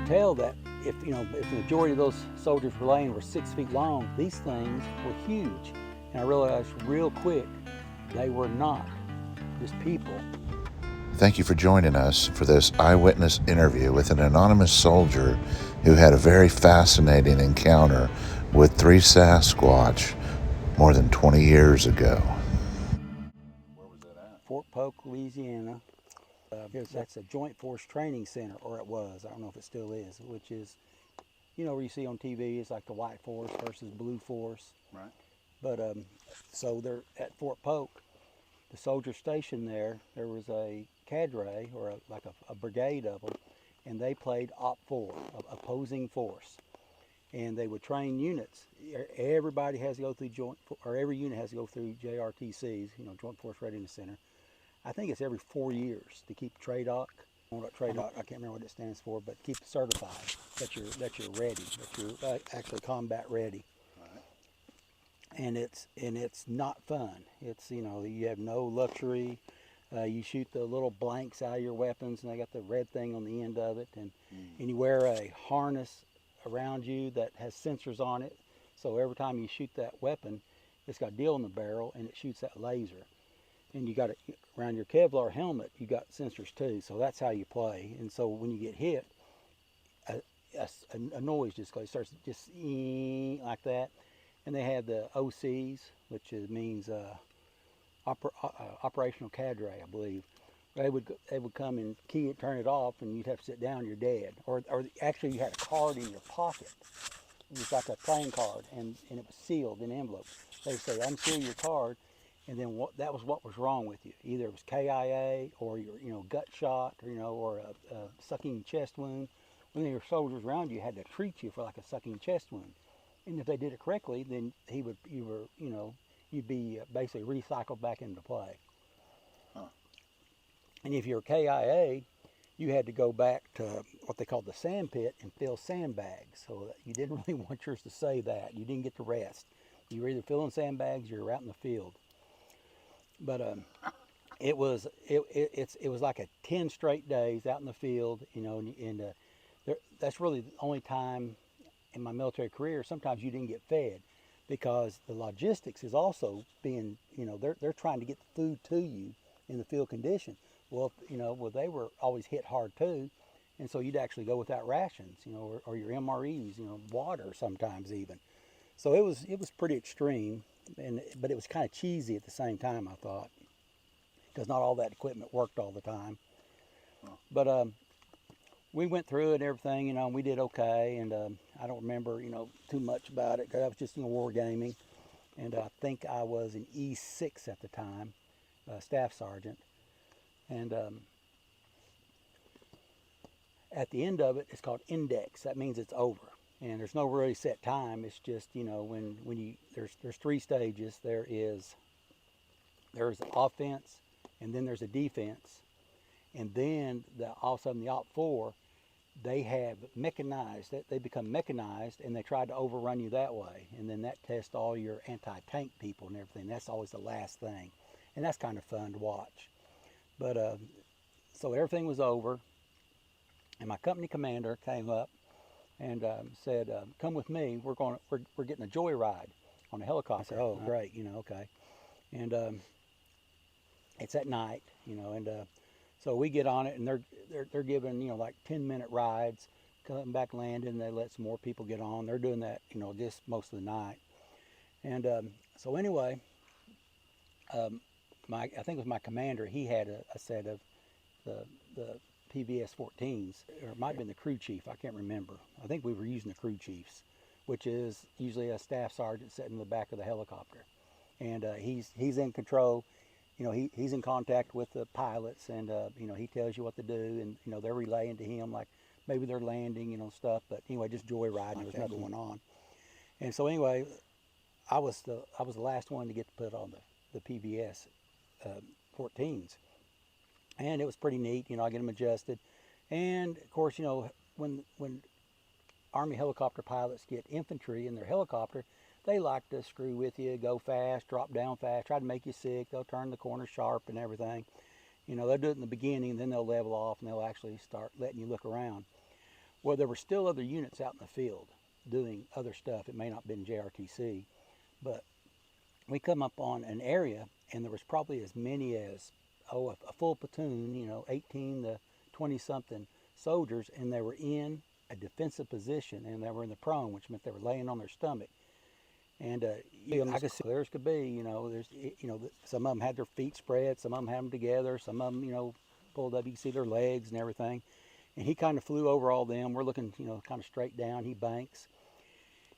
could tell that if the majority of those soldiers were laying were 6 feet long, these things were huge. And I realized real quick they were not just people. Thank you for joining us for this eyewitness interview with an anonymous soldier who had a very fascinating encounter with 3 Sasquatch more than 20 years ago. Where was that at? Fort Polk, Louisiana. That's a Joint Force Training Center, or it was. I don't know if it still is, which is, where you see on TV, it's like the White Force versus Blue Force. Right. But so they're at Fort Polk, the soldier stationed there was a cadre, or a brigade of them, and they played Op 4, opposing force. And they would train units. Everybody has to go through every unit has to go through JRTCs, Joint Force Readiness Center. I think it's every 4 years to keep TRADOC. TRADOC, I can't remember what it stands for, but keep it certified that you're ready, that you're actually combat ready. Right. And it's not fun. It's you have no luxury. You shoot the little blanks out of your weapons, and they got the red thing on the end of it, and you wear a harness around you that has sensors on it. So every time you shoot that weapon, it's got a deal in the barrel, and it shoots that laser. And you got it around your Kevlar helmet, you got sensors too. So that's how you play. And so when you get hit, a noise just goes, starts just like that. And they had the OCs, which means operational cadre, I believe. They would come and key it, turn it off, and you'd have to sit down. You're dead. Or actually, you had a card in your pocket. It was like a playing card, and it was sealed in envelope. They would say, unseal your card. And then that was what was wrong with you. Either it was KIA, or your gut shot, or a sucking chest wound. When there were soldiers around you, had to treat you for like a sucking chest wound. And if they did it correctly, then you'd be basically recycled back into play. Huh. And if you're KIA, you had to go back to what they called the sand pit and fill sandbags. So that you didn't really want yours to say that. You didn't get to rest. You were either filling sandbags or you were out in the field. But it was like a 10 straight days out in the field, that's really the only time in my military career sometimes you didn't get fed, because the logistics is also being, they're trying to get the food to you in the field condition. Well, they were always hit hard too, and so you'd actually go without rations, or your MREs, water sometimes even. So it was pretty extreme. But it was kind of cheesy at the same time, I thought, because not all that equipment worked all the time. But we went through it and everything, and we did okay. And I don't remember, too much about it, because I was just war gaming. And I think I was an E6 at the time, staff sergeant. And at the end of it, it's called index. That means it's over. And there's no really set time. It's just, there's 3 stages. There's offense, and then there's a defense, and then all of a sudden the Op 4, they have mechanized. They become mechanized, and they try to overrun you that way. And then that tests all your anti-tank people and everything. That's always the last thing, and that's kind of fun to watch. But so everything was over, and my company commander came up and said, "Come with me. We're getting a joyride on a helicopter." Oh, great, okay. And it's at night, and so we get on it, and they're giving like 10-minute rides, coming back landing. They let some more people get on. They're doing that, just most of the night. And so anyway, I think it was my commander. He had a set of the PVS 14s, or it might have been the crew chief, I can't remember. I think we were using the crew chiefs, which is usually a staff sergeant sitting in the back of the helicopter. And he's in control, he's in contact with the pilots, and he tells you what to do, and they're relaying to him like maybe they're landing, stuff, but anyway, just joyriding, there was nothing going on. And so anyway, I was the last one to get to put on the PVS 14s. And it was pretty neat, I get them adjusted. And of course, when Army helicopter pilots get infantry in their helicopter, they like to screw with you, go fast, drop down fast, try to make you sick. They'll turn the corner sharp and everything. They'll do it in the beginning, then they'll level off, and they'll actually start letting you look around. Well, there were still other units out in the field doing other stuff. It may not have been JRTC, but we come up on an area, and there was probably as many as, a full platoon, 18 to 20 something soldiers, and they were in a defensive position, and they were in the prone, which meant they were laying on their stomach. And I could see clear as could be, there's, some of them had their feet spread, some of them had them together, some of them, pulled up, you can see their legs and everything. And he kind of flew over all them. We're looking, kind of straight down. He banks.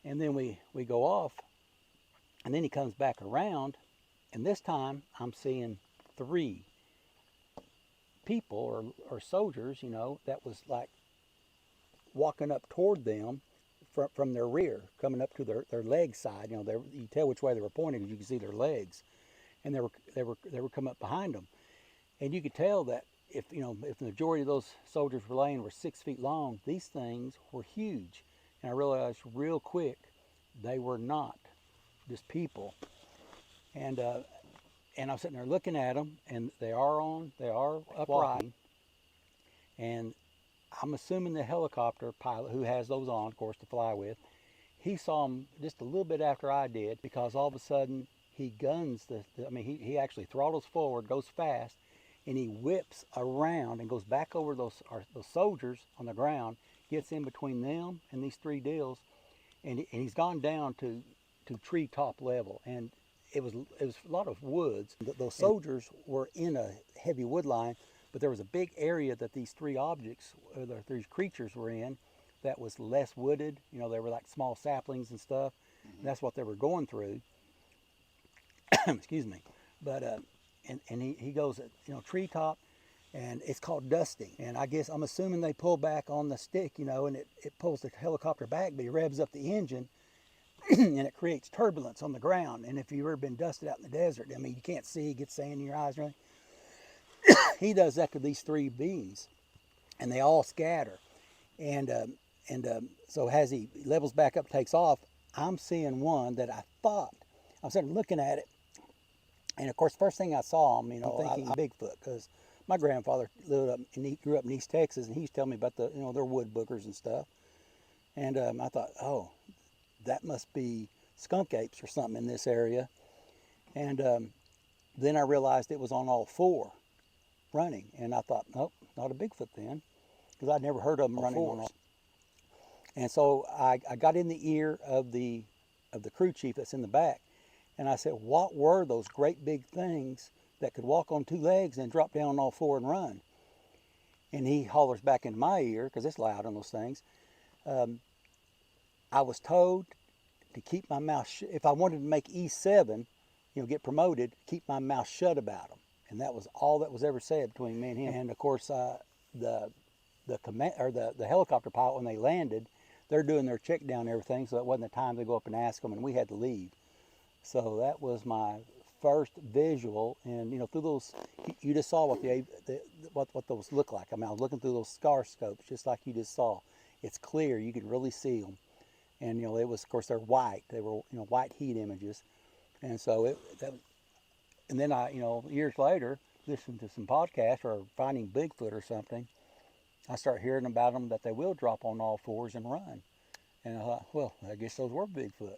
And then we go off, and then he comes back around, and this time I'm seeing 3 people or soldiers, that was like walking up toward them from their rear, coming up to their leg side. You tell which way they were pointing because you can see their legs, and they were coming up behind them, and you could tell that if the majority of those soldiers were laying were 6 feet long, these things were huge, and I realized real quick they were not just people, and I was sitting there looking at them, and they are upright, and I'm assuming the helicopter pilot who has those on, of course, to fly with, he saw them just a little bit after I did, because all of a sudden he guns he actually throttles forward, goes fast, and he whips around and goes back over those soldiers on the ground, gets in between them and these 3 deals, and he's gone down to treetop level, and it was a lot of woods. Those soldiers were in a heavy wood line, but there was a big area that these 3 objects, these creatures were in, that was less wooded. They were like small saplings and stuff, and that's what they were going through. Excuse me. But and he goes, treetop, and it's called dusting. And I guess I'm assuming they pull back on the stick, and it pulls the helicopter back, but he revs up the engine, and it creates turbulence on the ground. And if you've ever been dusted out in the desert, you can't see, get sand in your eyes, right? He does that to these 3 beings, and they all scatter. And so as he levels back up, takes off, I'm seeing one that I was sitting looking at it, and of course, first thing I saw him, I'm thinking Bigfoot, because my grandfather lived up, and he grew up in East Texas, and he used to tell me about their wood bookers and stuff. And I thought, oh, that must be skunk apes or something in this area. And then I realized it was on all 4 running, and I thought, nope, not a Bigfoot then, because I'd never heard of them running on all. And so I got in the ear of the crew chief that's in the back, and I said, what were those great big things that could walk on 2 legs and drop down on all 4 and run? And he hollers back into my ear, because it's loud on those things. I was told to keep my mouth shut. If I wanted to make E7, get promoted, keep my mouth shut about them. And that was all that was ever said between me and him. And of course, the helicopter pilot, when they landed, they're doing their check down and everything, so it wasn't the time to go up and ask them, and we had to leave. So that was my first visual, and through those, you just saw what those look like. I was looking through those scar scopes, just like you just saw. It's clear, you could really see them, and it was, of course, they're white. They were white heat images, and so and then I years later, listening to some podcasts or finding Bigfoot or something, I start hearing about them that they will drop on all 4s and run, and I thought, well, I guess those were Bigfoot.